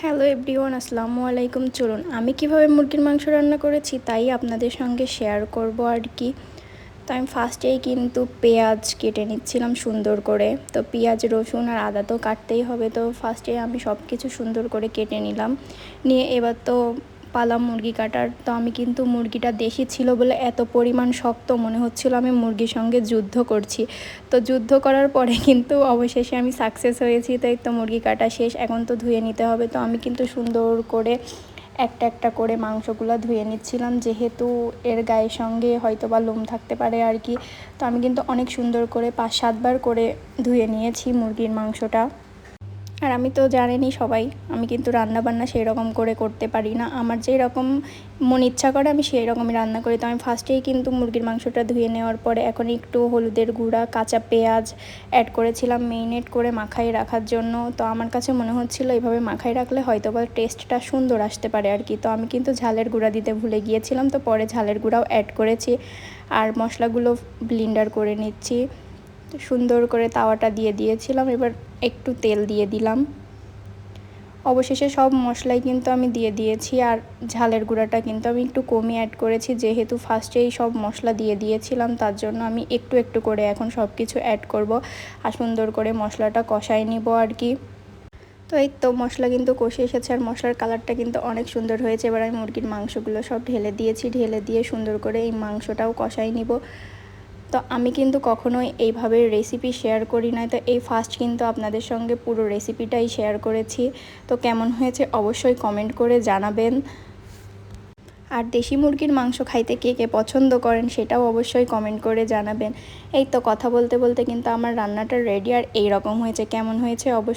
Hello everyone, আসসালামু আলাইকুম। চলুন আমি কিভাবে মুরগির মাংস রান্না করেছি তাই আপনাদের সঙ্গে শেয়ার করব আর কি। তো আমি ফার্স্টেই কিন্তু পেঁয়াজ কেটে নিচ্ছিলাম সুন্দর করে। তো পেঁয়াজ, রসুন আর আদা তো কাটতেই হবে, তো ফার্স্টে আমি সব কিছু সুন্দর করে কেটে নিলাম। নিয়ে এবার তো পালা মুরগি কাটার। তো আমি কিন্তু মুরগিটা দেশি ছিল বলে এত পরিমাণ শক্ত মনে হচ্ছিল আমি মুরগির সঙ্গে যুদ্ধ করছি। তো যুদ্ধ করার পরে কিন্তু অবশেষে আমি সাকসেস হয়েছি। তাই তো মুরগি কাটা শেষ, এখন তো ধুয়ে নিতে হবে। তো আমি কিন্তু সুন্দর করে একটা একটা করে মাংসগুলো ধুয়ে নিচ্ছিলাম, যেহেতু এর গায়ের সঙ্গে হয়তো বা লোম থাকতে পারে আর কি। তো আমি কিন্তু অনেক সুন্দর করে 5-7 বার করে ধুয়ে নিয়েছি মুরগির মাংসটা। আর আমি তো জানেনই সবাই, আমি কিন্তু রান্নাবান্না সেই রকম করে করতে পারি না। আমার যেই রকম মন ইচ্ছা করে আমি সেই রকমই রান্না করি। তো আমি ফার্স্টেই কিন্তু মুরগির মাংসটা ধুয়ে নেওয়ার পরে এখন একটু হলুদের গুঁড়া, কাঁচা পেঁয়াজ অ্যাড করেছিলাম মেরিনেট করে মাখাই রাখার জন্য। তো আমার কাছে মনে হচ্ছিলো এইভাবে মাখাই রাখলে হয়তো বা টেস্টটা সুন্দর আসতে পারে আর কি। তো আমি কিন্তু ঝালের গুঁড়া দিতে ভুলে গিয়েছিলাম, তো পরে ঝালের গুঁড়াও অ্যাড করেছি। আর মশলাগুলো ব্লেন্ডার করে নিচ্ছি। সুন্দর করে তাওয়াটা দিয়ে দিয়েছিলাম, এবার একটু তেল দিয়ে দিলাম। অবশেষে সব মশলাই কিন্তু আমি দিয়ে দিয়েছি। আর ঝালের গুঁড়াটা কিন্তু আমি একটু কমই অ্যাড করেছি, যেহেতু ফার্স্টেই সব মশলা দিয়ে দিয়েছিলাম, তার জন্য আমি একটু একটু করে এখন সব কিছু অ্যাড করব আর সুন্দর করে মশলাটা কষাই নিব আর কি। তো এই তো মশলা কিন্তু কষে এসেছে আর মশলার কালারটা কিন্তু অনেক সুন্দর হয়েছে। এবার আমি মুরগির মাংসগুলো সব ঢেলে দিয়েছি, ঢেলে দিয়ে সুন্দর করে এই মাংসটাও কষাই নিব। তো আমি কিন্তু কখনোই এইভাবে রেসিপি শেয়ার করি না, তো এই ফার্স্ট কিন্তু আপনাদের সঙ্গে পুরো রেসিপিটাই শেয়ার করেছি। তো কেমন হয়েছে অবশ্যই কমেন্ট করে জানাবেন। আর দেশি মুরগির মাংস খাইতে কে কে পছন্দ করেন সেটাও অবশ্যই কমেন্ট করে জানাবেন। এই তো কথা বলতে বলতে কিন্তু আমার রান্নাটা রেডি, আর এই রকম হয়েছে। কেমন হয়েছে অবশ্যই